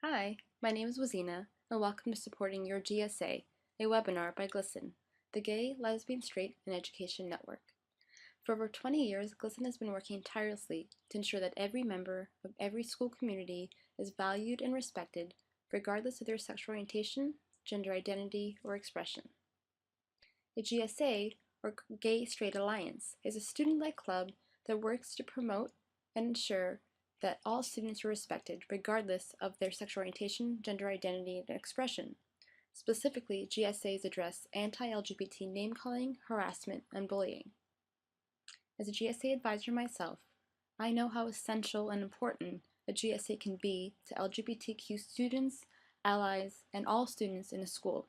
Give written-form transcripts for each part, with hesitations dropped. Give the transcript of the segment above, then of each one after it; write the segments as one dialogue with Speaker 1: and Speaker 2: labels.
Speaker 1: Hi, my name is Wazina, and welcome to Supporting Your GSA, a webinar by GLSEN, the Gay, Lesbian, Straight, and Education Network. For over 20 years, GLSEN has been working tirelessly to ensure that every member of every school community is valued and respected, regardless of their sexual orientation, gender identity, or expression. A GSA, or Gay Straight Alliance, is a student-led club that works to promote and ensure that all students are respected, regardless of their sexual orientation, gender identity, and expression. Specifically, GSAs address anti-LGBT name-calling, harassment, and bullying. As a GSA advisor myself, I know how essential and important a GSA can be to LGBTQ students, allies, and all students in a school.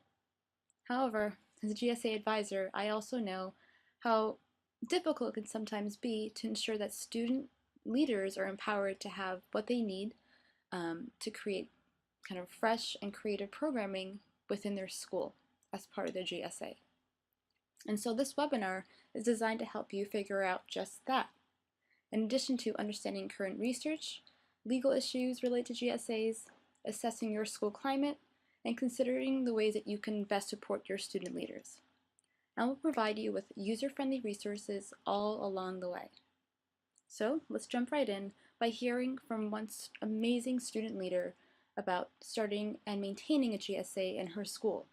Speaker 1: However, as a GSA advisor, I also know how difficult it can sometimes be to ensure that student leaders are empowered to have what they need to create kind of fresh and creative programming within their school as part of their GSA. And so this webinar is designed to help you figure out just that. In addition to understanding current research, legal issues related to GSAs, assessing your school climate, and considering the ways that you can best support your student leaders. I will provide you with user-friendly resources all along the way. So let's jump right in by hearing from one amazing student leader about starting and maintaining a GSA in her school.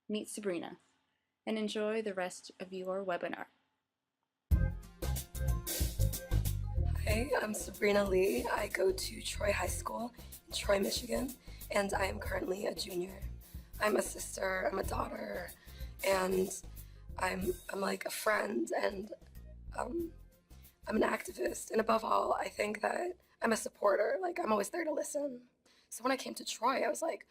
Speaker 1: Meet Sabrina, and enjoy the rest of your webinar.
Speaker 2: Hi, I'm Sabrina Lee. I go to Troy High School in Troy, Michigan, and I am currently a junior. I'm a sister, I'm a daughter, and I'm like a friend, and I'm an activist, and above all, I think that I'm a supporter. Like, I'm always there to listen. So when I came to Troy, I was like,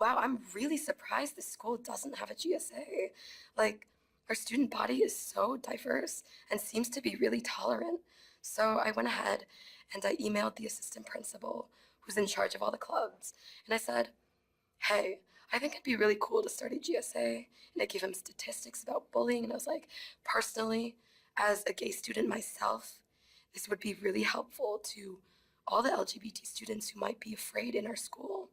Speaker 2: wow, I'm really surprised this school doesn't have a GSA. Like, our student body is so diverse and seems to be really tolerant. So I went ahead and I emailed the assistant principal who's in charge of all the clubs. And I said, hey, I think it'd be really cool to start a GSA. And I gave him statistics about bullying. And I was like, personally, as a gay student myself, this would be really helpful to all the LGBT students who might be afraid in our school.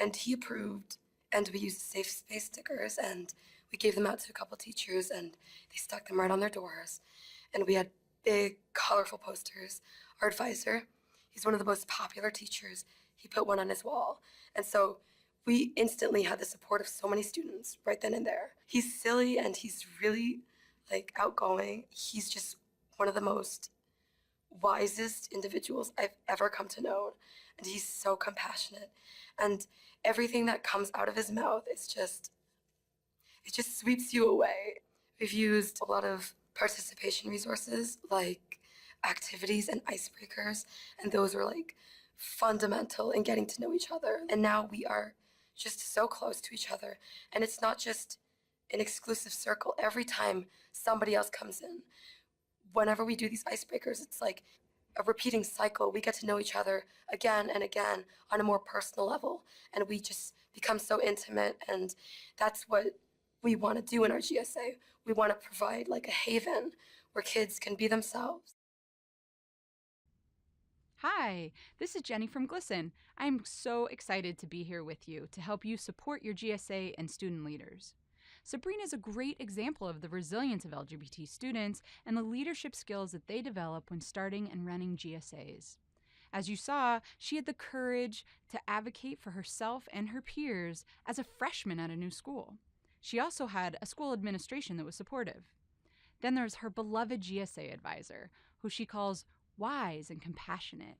Speaker 2: And he approved, and we used safe space stickers, and we gave them out to a couple teachers, and they stuck them right on their doors. And we had big, colorful posters. Our advisor, he's one of the most popular teachers. He put one on his wall. And so we instantly had the support of so many students right then and there. He's silly and he's really outgoing. He's just one of the most wisest individuals I've ever come to know. And he's so compassionate. And everything that comes out of his mouth is it just sweeps you away. We've used a lot of participation resources like activities and icebreakers, and those were fundamental in getting to know each other. And now we are just so close to each other, and it's not just an exclusive circle. Every time somebody else comes in, whenever we do these icebreakers, it's like a repeating cycle. We get to know each other again and again on a more personal level, and we just become so intimate, and that's what we want to do in our GSA. We want to provide a haven where kids can be themselves.
Speaker 3: Hi, this is Jenny from GLSEN. I'm so excited to be here with you to help you support your GSA and student leaders. Sabrina is a great example of the resilience of LGBT students and the leadership skills that they develop when starting and running GSAs. As you saw, she had the courage to advocate for herself and her peers as a freshman at a new school. She also had a school administration that was supportive. Then there's her beloved GSA advisor, who she calls wise and compassionate.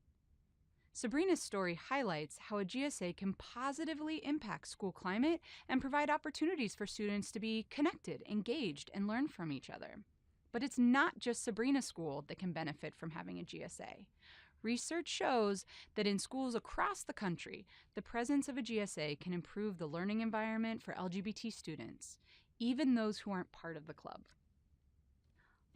Speaker 3: Sabrina's story highlights how a GSA can positively impact school climate and provide opportunities for students to be connected, engaged, and learn from each other. But it's not just Sabrina's school that can benefit from having a GSA. Research shows that in schools across the country, the presence of a GSA can improve the learning environment for LGBT students, even those who aren't part of the club.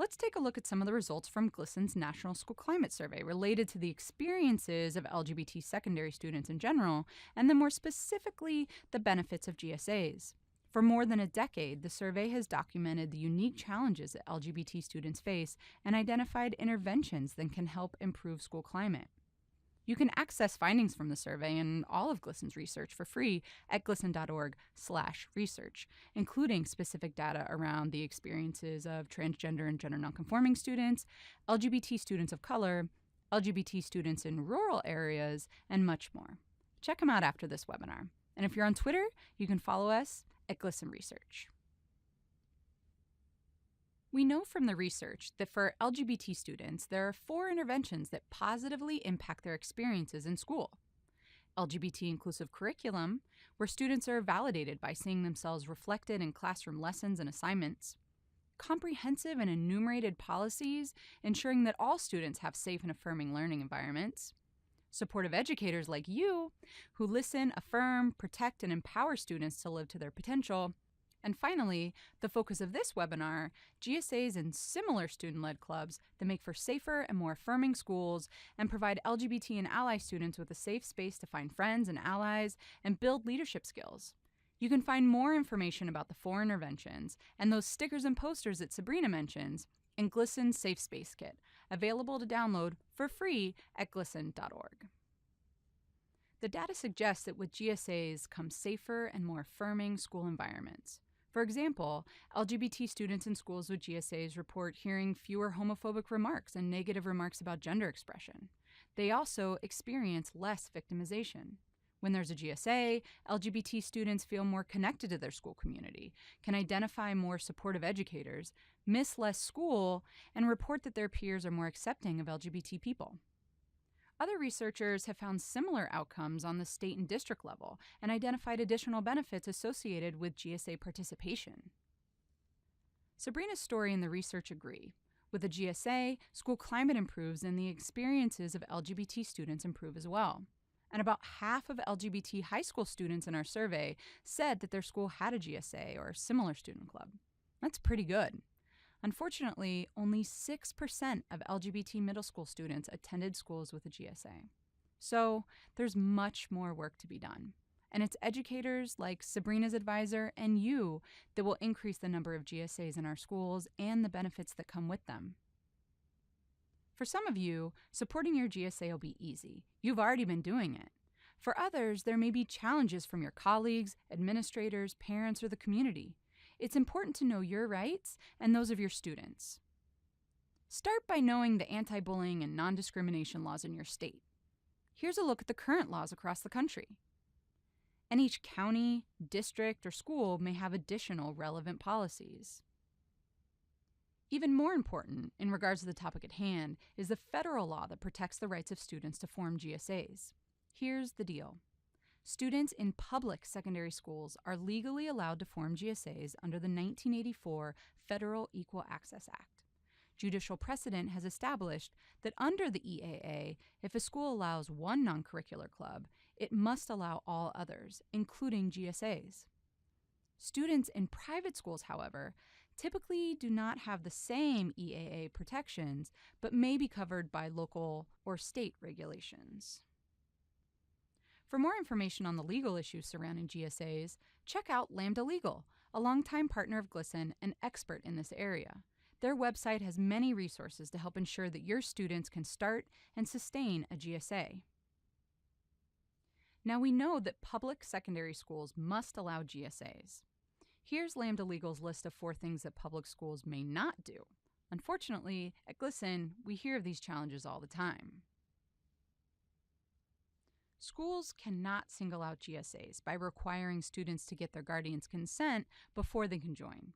Speaker 3: Let's take a look at some of the results from GLSEN's National School Climate Survey related to the experiences of LGBT secondary students in general, and then more specifically, the benefits of GSAs. For more than a decade, the survey has documented the unique challenges that LGBT students face and identified interventions that can help improve school climate. You can access findings from the survey and all of GLSEN's research for free at glisten.org/research, including specific data around the experiences of transgender and gender nonconforming students, LGBT students of color, LGBT students in rural areas, and much more. Check them out after this webinar. And if you're on Twitter, you can follow us at GLSEN Research. We know from the research that for LGBT students, there are 4 interventions that positively impact their experiences in school. LGBT inclusive curriculum, where students are validated by seeing themselves reflected in classroom lessons and assignments. Comprehensive and enumerated policies, ensuring that all students have safe and affirming learning environments. Supportive educators like you, who listen, affirm, protect, and empower students to live to their potential. And finally, the focus of this webinar, GSAs and similar student-led clubs that make for safer and more affirming schools and provide LGBT and ally students with a safe space to find friends and allies and build leadership skills. You can find more information about the 4 interventions and those stickers and posters that Sabrina mentions in GLSEN's Safe Space Kit, available to download for free at glisten.org. The data suggests that with GSAs come safer and more affirming school environments. For example, LGBT students in schools with GSAs report hearing fewer homophobic remarks and negative remarks about gender expression. They also experience less victimization. When there's a GSA, LGBT students feel more connected to their school community, can identify more supportive educators, miss less school, and report that their peers are more accepting of LGBT people. Other researchers have found similar outcomes on the state and district level and identified additional benefits associated with GSA participation. Sabrinas Story and the research agree. With a GSA, school climate improves and the experiences of LGBT students improve as well. And about half of LGBT high school students in our survey said that their school had a GSA or a similar student club. That's pretty good. Unfortunately, only 6% of LGBT middle school students attended schools with a GSA. So there's much more work to be done. And it's educators like Sabrina's advisor and you that will increase the number of GSAs in our schools and the benefits that come with them. For some of you, supporting your GSA will be easy. You've already been doing it. For others, there may be challenges from your colleagues, administrators, parents, or the community. It's important to know your rights and those of your students. Start by knowing the anti-bullying and non-discrimination laws in your state. Here's a look at the current laws across the country. And each county, district, or school may have additional relevant policies. Even more important, in regards to the topic at hand, is the federal law that protects the rights of students to form GSAs. Here's the deal. Students in public secondary schools are legally allowed to form GSAs under the 1984 Federal Equal Access Act. Judicial precedent has established that under the EAA, if a school allows one non-curricular club, it must allow all others, including GSAs. Students in private schools, however, typically do not have the same EAA protections, but may be covered by local or state regulations. For more information on the legal issues surrounding GSAs, check out Lambda Legal, a longtime partner of GLSEN and expert in this area. Their website has many resources to help ensure that your students can start and sustain a GSA. Now we know that public secondary schools must allow GSAs. Here's Lambda Legal's list of 4 things that public schools may not do. Unfortunately, at GLSEN, we hear of these challenges all the time. Schools cannot single out GSAs by requiring students to get their guardian's consent before they can join.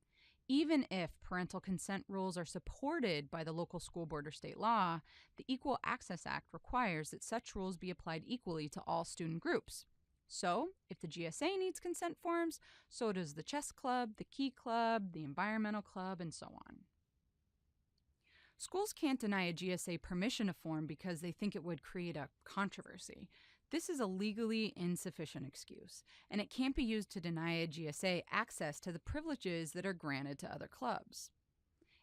Speaker 3: Even if parental consent rules are supported by the local school board or state law, the Equal Access Act requires that such rules be applied equally to all student groups. So, if the GSA needs consent forms, so does the chess club, the key club, the environmental club, and so on. Schools can't deny a GSA permission to form because they think it would create a controversy. This is a legally insufficient excuse, and it can't be used to deny a GSA access to the privileges that are granted to other clubs.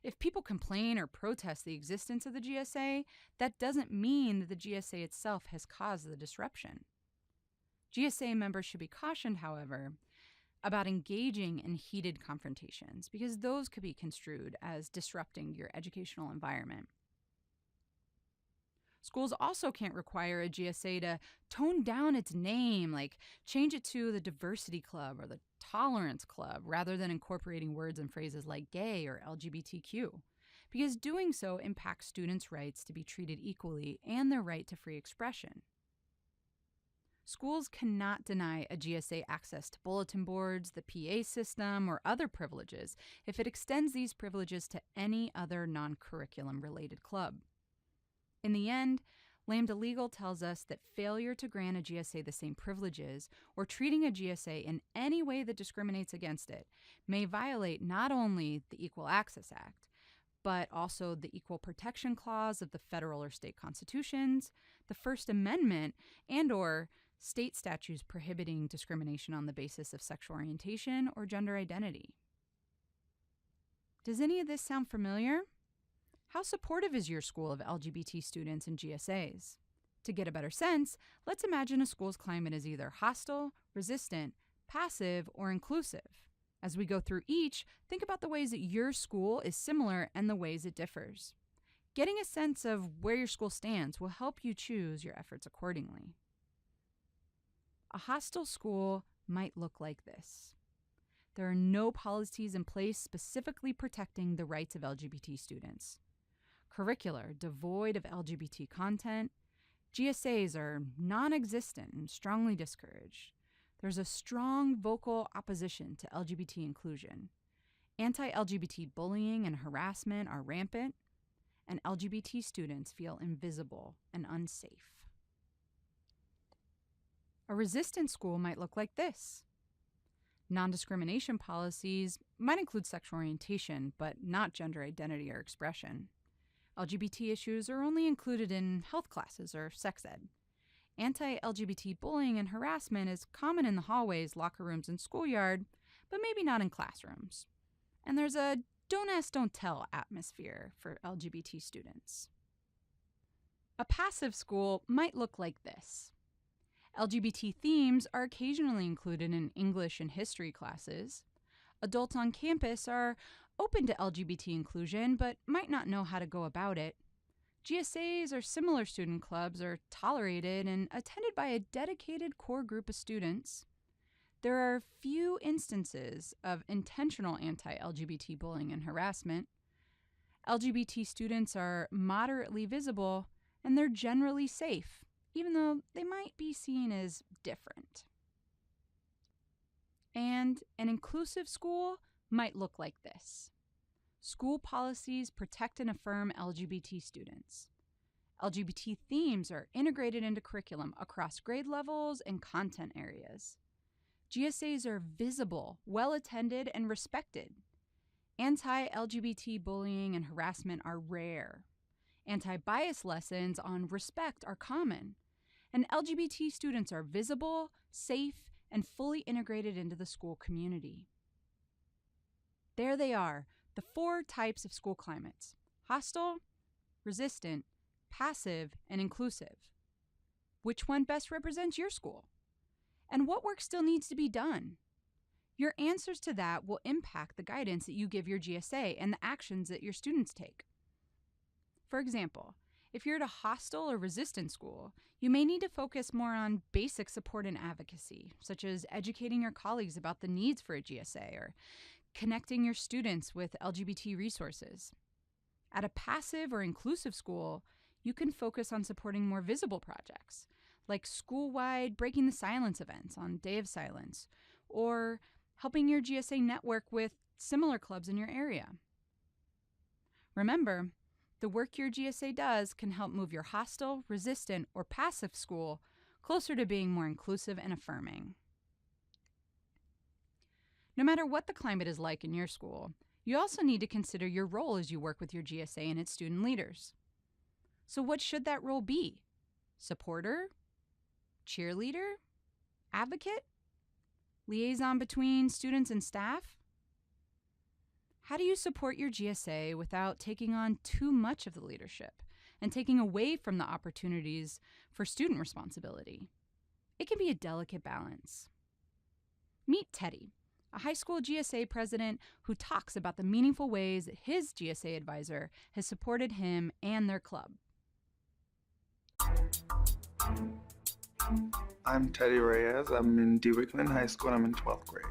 Speaker 3: If people complain or protest the existence of the GSA, that doesn't mean that the GSA itself has caused the disruption. GSA members should be cautioned, however, about engaging in heated confrontations because those could be construed as disrupting your educational environment. Schools also can't require a GSA to tone down its name, like change it to the Diversity Club or the Tolerance Club, rather than incorporating words and phrases like gay or LGBTQ, because doing so impacts students' rights to be treated equally and their right to free expression. Schools cannot deny a GSA access to bulletin boards, the PA system, or other privileges if it extends these privileges to any other non-curriculum related club. In the end, Lambda Legal tells us that failure to grant a GSA the same privileges or treating a GSA in any way that discriminates against it may violate not only the Equal Access Act, but also the Equal Protection Clause of the federal or state constitutions, the First Amendment, and/or state statutes prohibiting discrimination on the basis of sexual orientation or gender identity. Does any of this sound familiar? How supportive is your school of LGBT students and GSAs? To get a better sense, let's imagine a school's climate is either hostile, resistant, passive, or inclusive. As we go through each, think about the ways that your school is similar and the ways it differs. Getting a sense of where your school stands will help you choose your efforts accordingly. A hostile school might look like this. There are no policies in place specifically protecting the rights of LGBT students. Curricular devoid of LGBT content. GSAs are non-existent and strongly discouraged. There's a strong vocal opposition to LGBT inclusion. Anti-LGBT bullying and harassment are rampant, and LGBT students feel invisible and unsafe. A resistant school might look like this. Non-discrimination policies might include sexual orientation, but not gender identity or expression. LGBT issues are only included in health classes or sex ed. Anti-LGBT bullying and harassment is common in the hallways, locker rooms, and schoolyard, but maybe not in classrooms. And there's a don't ask, don't tell atmosphere for LGBT students. A passive school might look like this. LGBT themes are occasionally included in English and history classes. Adults on campus are open to LGBT inclusion, but might not know how to go about it. GSAs or similar student clubs are tolerated and attended by a dedicated core group of students. There are few instances of intentional anti-LGBT bullying and harassment. LGBT students are moderately visible, and they're generally safe, even though they might be seen as different. And an inclusive school might look like this. School policies protect and affirm LGBT students. LGBT themes are integrated into curriculum across grade levels and content areas. GSAs are visible, well-attended, and respected. Anti-LGBT bullying and harassment are rare. Anti-bias lessons on respect are common. And LGBT students are visible, safe, and fully integrated into the school community. There they are, the 4 types of school climates: hostile, resistant, passive, and inclusive. Which one best represents your school? And what work still needs to be done? Your answers to that will impact the guidance that you give your GSA and the actions that your students take. For example, if you're at a hostile or resistant school, you may need to focus more on basic support and advocacy, such as educating your colleagues about the needs for a GSA or connecting your students with LGBT resources. At a passive or inclusive school, you can focus on supporting more visible projects, like school-wide Breaking the Silence events on Day of Silence, or helping your GSA network with similar clubs in your area. Remember, the work your GSA does can help move your hostile, resistant, or passive school closer to being more inclusive and affirming. No matter what the climate is like in your school, you also need to consider your role as you work with your GSA and its student leaders. So what should that role be? Supporter? Cheerleader? Advocate? Liaison between students and staff? How do you support your GSA without taking on too much of the leadership and taking away from the opportunities for student responsibility? It can be a delicate balance. Meet Teddy, a high school GSA president who talks about the meaningful ways that his GSA advisor has supported him and their club.
Speaker 4: I'm Teddy Reyes. I'm in Mindy Whitman High School and I'm in 12th grade.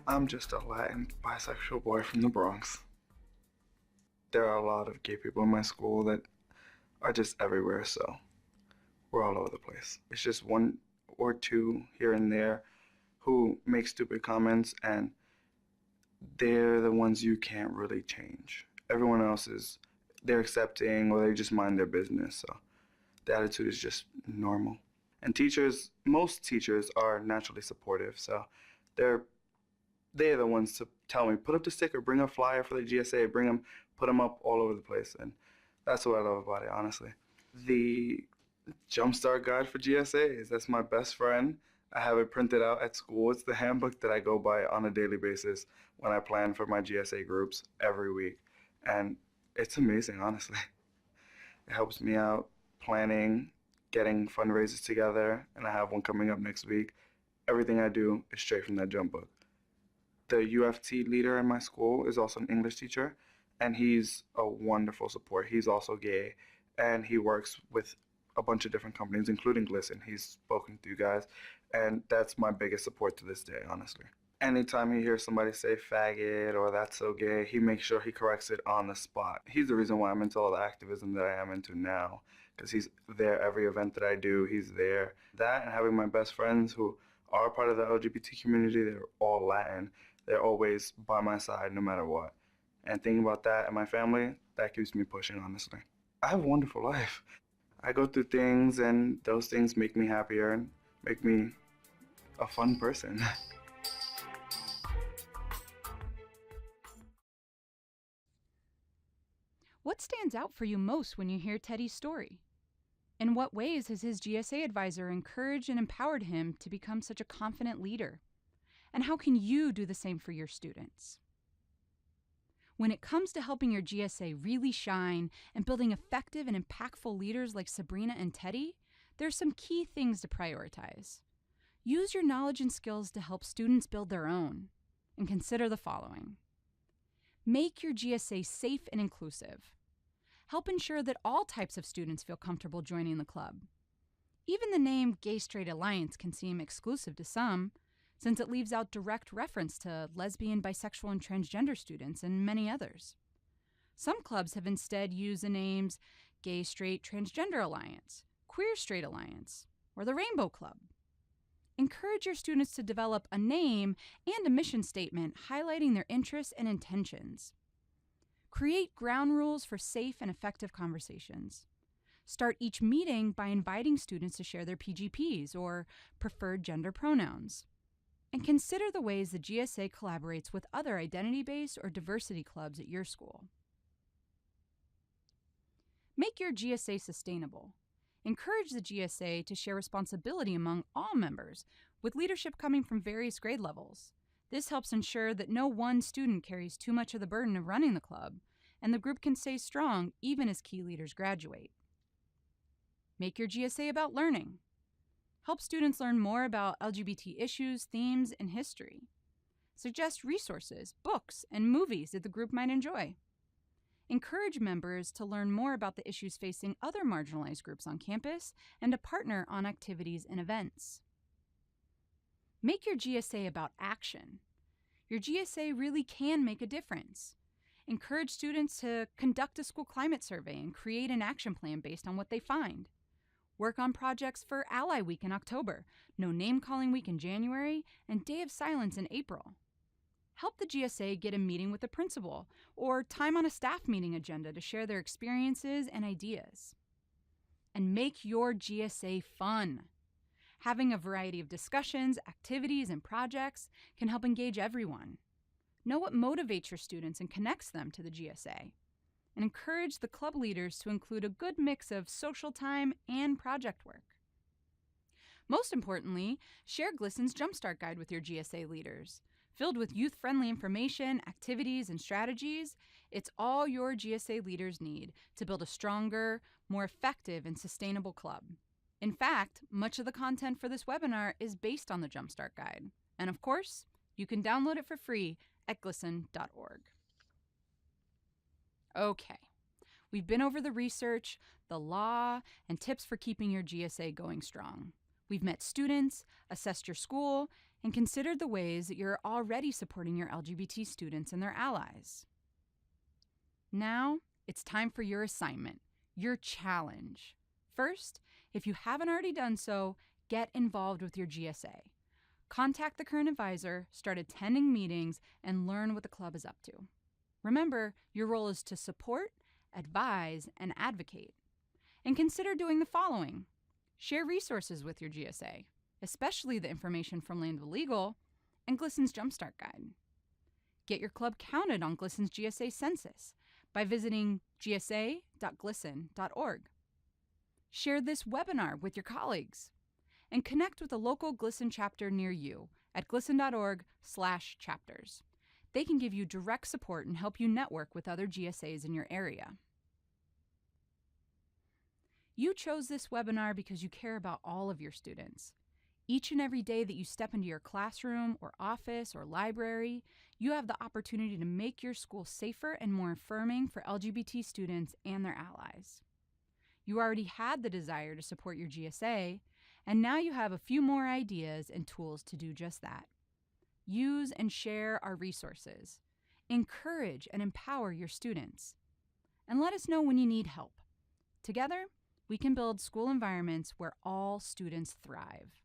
Speaker 4: I'm just a Latin bisexual boy from the Bronx. There are a lot of gay people in my school that are just everywhere, so we're all over the place. It's just one or two here and there who make stupid comments, and they're the ones you can't really change. Everyone else they're accepting or they just mind their business, so the attitude is just normal. And most teachers are naturally supportive, so they're the ones to tell me, put up the sticker, bring a flyer for the GSA, put them up all over the place, and that's what I love about it, honestly. The Jumpstart Guide for GSAs, that's my best friend. I have it printed out at school. It's the handbook that I go by on a daily basis when I plan for my GSA groups every week, and it's amazing, honestly. It helps me out planning, getting fundraisers together, and I have one coming up next week. Everything I do is straight from that jump book. The UFT leader in my school is also an English teacher, and he's a wonderful support. He's also gay, and he works with a bunch of different companies, including GLSEN. He's spoken to you guys, and that's my biggest support to this day, honestly. Anytime he hears somebody say faggot or that's so gay, he makes sure he corrects it on the spot. He's the reason why I'm into all the activism that I am into now, because he's there every event that I do, he's there. That and having my best friends who are part of the LGBT community, they're all Latin. They're always by my side no matter what. And thinking about that and my family, that keeps me pushing, honestly. I have a wonderful life. I go through things and those things make me happier and make me a fun person.
Speaker 3: What stands out for you most when you hear Teddy's story? In what ways has his GSA advisor encouraged and empowered him to become such a confident leader? And how can you do the same for your students? When it comes to helping your GSA really shine and building effective and impactful leaders like Sabrina and Teddy, there's some key things to prioritize. Use your knowledge and skills to help students build their own, and consider the following. Make your GSA safe and inclusive. Help ensure that all types of students feel comfortable joining the club. Even the name Gay Straight Alliance can seem exclusive to some, since it leaves out direct reference to lesbian, bisexual, and transgender students and many others. Some clubs have instead used the names Gay Straight Transgender Alliance, Queer Straight Alliance, or the Rainbow Club. Encourage your students to develop a name and a mission statement highlighting their interests and intentions. Create ground rules for safe and effective conversations. Start each meeting by inviting students to share their PGPs or preferred gender pronouns. And consider the ways the GSA collaborates with other identity-based or diversity clubs at your school. Make your GSA sustainable. Encourage the GSA to share responsibility among all members, with leadership coming from various grade levels. This helps ensure that no one student carries too much of the burden of running the club, and the group can stay strong even as key leaders graduate. Make your GSA about learning. Help students learn more about LGBT issues, themes, and history. Suggest resources, books, and movies that the group might enjoy. Encourage members to learn more about the issues facing other marginalized groups on campus and to partner on activities and events. Make your GSA about action. Your GSA really can make a difference. Encourage students to conduct a school climate survey and create an action plan based on what they find. Work on projects for Ally Week in October, No Name Calling Week in January, and Day of Silence in April. Help the GSA get a meeting with the principal or time on a staff meeting agenda to share their experiences and ideas. And make your GSA fun. Having a variety of discussions, activities, and projects can help engage everyone. Know what motivates your students and connects them to the GSA. And encourage the club leaders to include a good mix of social time and project work. Most importantly, share GLSEN's Jumpstart Guide with your GSA leaders. Filled with youth-friendly information, activities, and strategies, it's all your GSA leaders need to build a stronger, more effective, and sustainable club. In fact, much of the content for this webinar is based on the Jumpstart Guide. And of course, you can download it for free at glisten.org. Okay, We've been over the research, the law, and tips for keeping your GSA going strong. We've met students, assessed your school, and considered the ways that you're already supporting your LGBT students and their allies. Now, it's time for your assignment, your challenge. First, if you haven't already done so, get involved with your GSA. Contact the current advisor, start attending meetings, and learn what the club is up to. Remember, your role is to support, advise, and advocate. And consider doing the following. Share resources with your GSA, especially the information from Landville Legal and GLSEN's Jumpstart Guide. Get your club counted on GLSEN's GSA census by visiting gsa.glsen.org. Share this webinar with your colleagues and connect with a local GLSEN chapter near you at glsen.org/chapters. They can give you direct support and help you network with other GSAs in your area. You chose this webinar because you care about all of your students. Each and every day that you step into your classroom or office or library, you have the opportunity to make your school safer and more affirming for LGBT students and their allies. You already had the desire to support your GSA, and now you have a few more ideas and tools to do just that. Use and share our resources. Encourage and empower your students. And let us know when you need help. Together, we can build school environments where all students thrive.